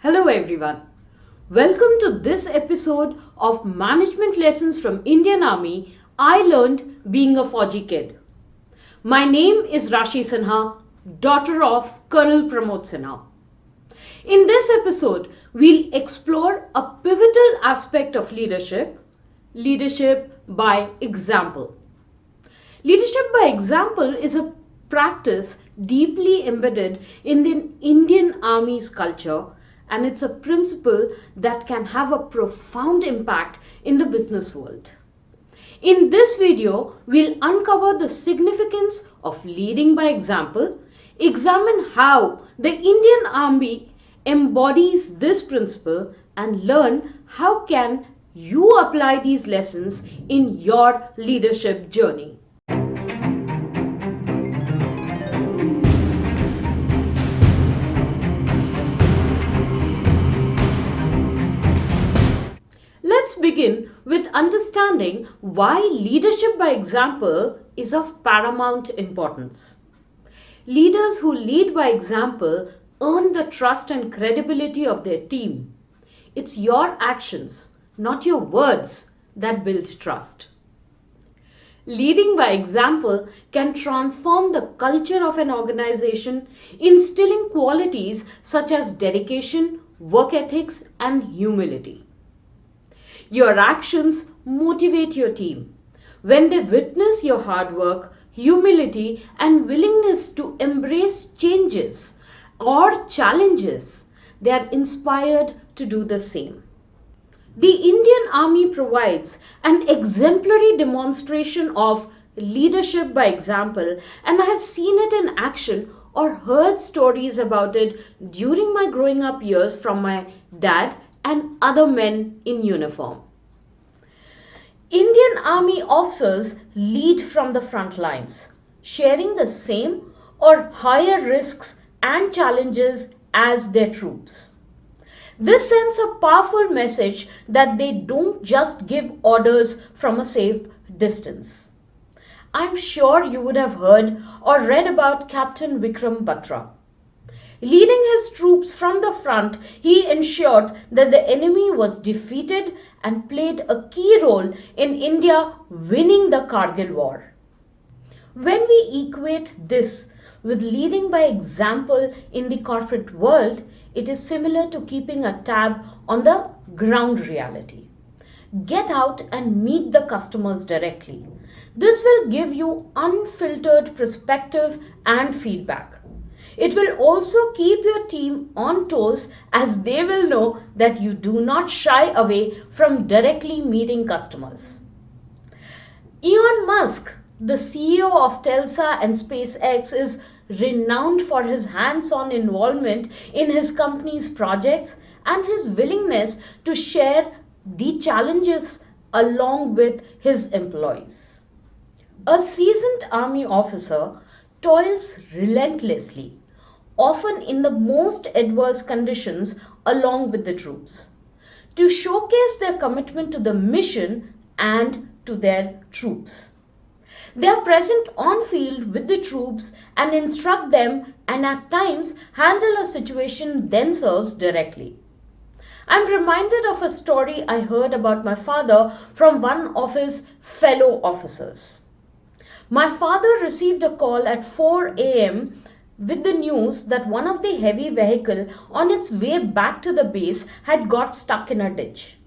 Hello everyone. Welcome to this episode of Management Lessons from Indian Army I Learned Being a Fauji Kid. My name is Rashie Sinha, daughter of Col Pramod Sinha. In this episode, we'll explore a pivotal aspect of leadership by example. Leadership by example is a practice deeply embedded in the Indian Army's culture, and it's a principle that can have a profound impact in the business world. In this video, we'll uncover the significance of leading by example, examine how the Indian Army embodies this principle, and learn how can you apply these lessons in your leadership journey. Let's begin with understanding why leadership by example is of paramount importance. Leaders who lead by example earn the trust and credibility of their team. It's your actions, not your words, that build trust. Leading by example can transform the culture of an organization, instilling qualities such as dedication, work ethics, and humility. Your actions motivate your team. When they witness your hard work, humility, and willingness to embrace changes or challenges, they are inspired to do the same. The Indian Army provides an exemplary demonstration of leadership by example, and I have seen it in action or heard stories about it during my growing up years from my dad and other men in uniform. Indian Army officers lead from the front lines, sharing the same or higher risks and challenges as their troops. This sends a powerful message that they don't just give orders from a safe distance. I'm sure you would have heard or read about Captain Vikram Batra. Leading his troops from the front, he ensured that the enemy was defeated and played a key role in India winning the Kargil War. When we equate this with leading by example in the corporate world, it is similar to keeping a tab on the ground reality. Get out and meet the customers directly. This will give you unfiltered perspective and feedback. It will also keep your team on toes, as they will know that you do not shy away from directly meeting customers. Elon Musk, the CEO of Tesla and SpaceX, is renowned for his hands-on involvement in his company's projects and his willingness to share the challenges along with his employees. A seasoned army officer toils relentlessly, often in the most adverse conditions along with the troops, to showcase their commitment to the mission and to their troops. They are present on field with the troops and instruct them, and at times handle a situation themselves directly. I'm reminded of a story I heard about my father from one of his fellow officers. My father received a call at 4 a.m. with the news that one of the heavy vehicle on its way back to the base had got stuck in a ditch.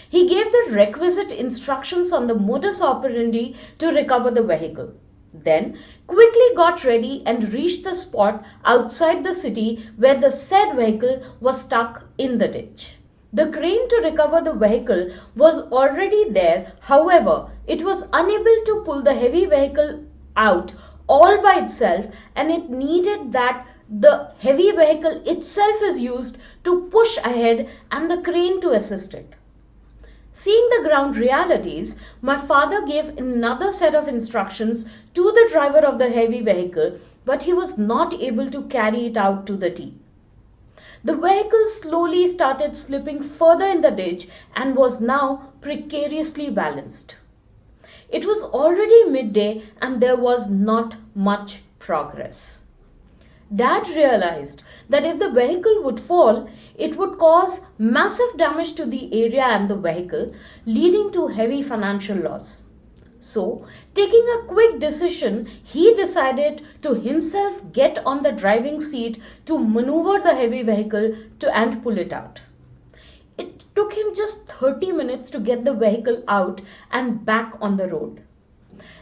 He gave the requisite instructions on the modus operandi to recover the vehicle. Then quickly got ready and reached the spot outside the city where the said vehicle was stuck in the ditch. The crane to recover the vehicle was already there, however, it was unable to pull the heavy vehicle out all by itself, and it needed that the heavy vehicle itself is used to push ahead and the crane to assist it. Seeing the ground realities, my father gave another set of instructions to the driver of the heavy vehicle, but he was not able to carry it out to the T. The vehicle slowly started slipping further in the ditch and was now precariously balanced. It was already midday and there was not much progress. Dad realized that if the vehicle would fall, it would cause massive damage to the area and the vehicle, leading to heavy financial loss. So, taking a quick decision, he decided to himself get on the driving seat to maneuver the heavy vehicle and pull it out. It took him just 30 minutes to get the vehicle out and back on the road.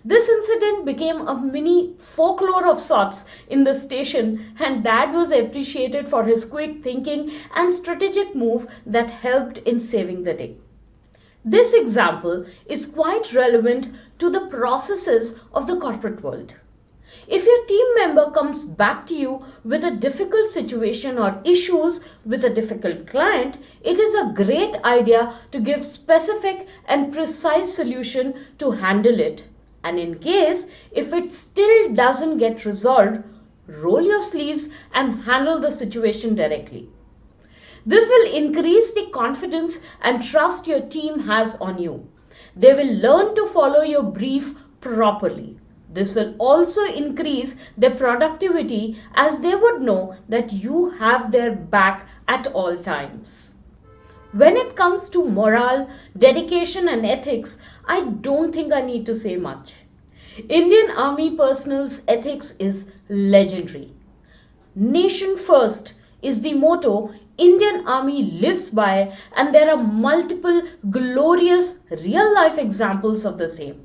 This incident became a mini folklore of sorts in the station, and Dad was appreciated for his quick thinking and strategic move that helped in saving the day. This example is quite relevant to the processes of the corporate world. If your team member comes back to you with a difficult situation or issues with a difficult client, it is a great idea to give specific and precise solution to handle it. And in case if it still doesn't get resolved, roll your sleeves and handle the situation directly. This will increase the confidence and trust your team has on you. They will learn to follow your brief properly. This will also increase their productivity as they would know that you have their back at all times. When it comes to morale, dedication and ethics, I don't think I need to say much. Indian Army personnel's ethics is legendary. Nation first is the motto Indian Army lives by, and there are multiple glorious real life examples of the same.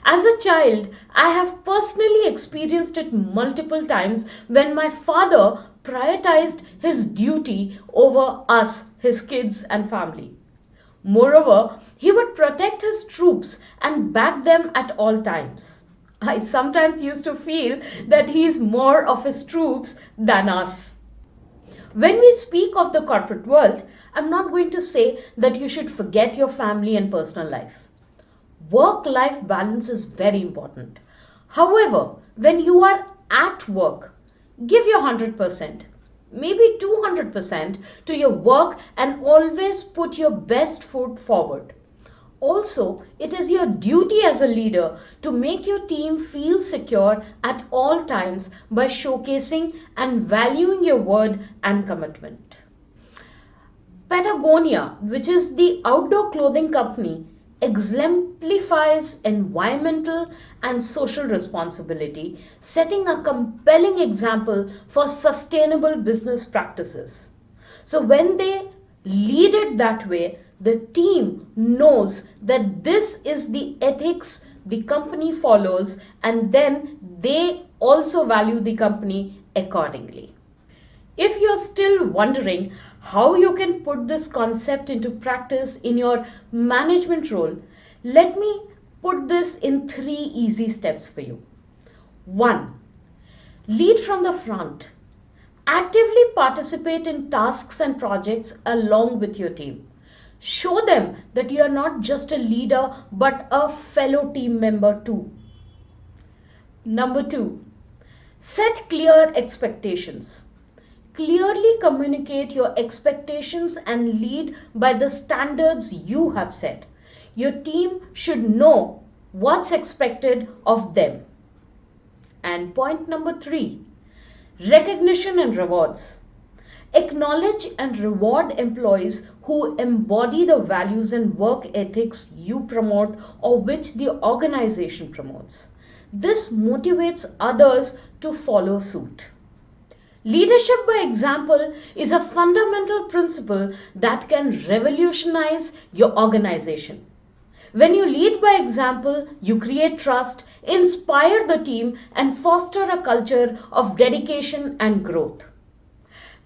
As a child, I have personally experienced it multiple times when my father prioritized his duty over us, his kids and family. Moreover, he would protect his troops and back them at all times. I sometimes used to feel that he is more of his troops than us. When we speak of the corporate world, I'm not going to say that you should forget your family and personal life. Work-life balance is very important. However, when you are at work, give your 100%, maybe 200% to your work and always put your best foot forward. Also, it is your duty as a leader to make your team feel secure at all times by showcasing and valuing your word and commitment. Patagonia, which is the outdoor clothing company, exemplifies environmental and social responsibility, setting a compelling example for sustainable business practices. So when they lead it that way, the team knows that this is the ethics the company follows, and then they also value the company accordingly. If you're still wondering how you can put this concept into practice in your management role, let me put this in 3 easy steps for you. 1. Lead from the front. Actively participate in tasks and projects along with your team. Show them that you are not just a leader but a fellow team member too. Number 2. Set clear expectations. Clearly communicate your expectations and lead by the standards you have set. Your team should know what's expected of them. And point number 3, recognition and rewards. Acknowledge and reward employees who embody the values and work ethics you promote or which the organization promotes. This motivates others to follow suit. Leadership by example is a fundamental principle that can revolutionize your organization. When you lead by example, you create trust, inspire the team, and foster a culture of dedication and growth.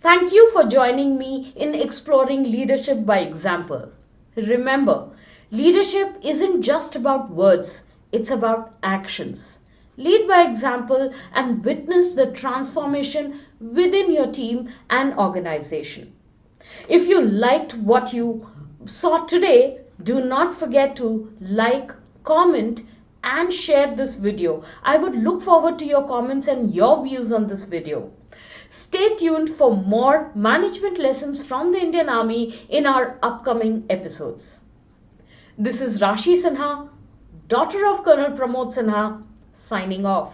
Thank you for joining me in exploring leadership by example. Remember, leadership isn't just about words, it's about actions. Lead by example and witness the transformation within your team and organization. If you liked what you saw today, do not forget to like, comment, and share this video. I would look forward to your comments and your views on this video. Stay tuned for more management lessons from the Indian Army in our upcoming episodes. This is Rashie Sinha, daughter of Col Pramod Sinha, signing off.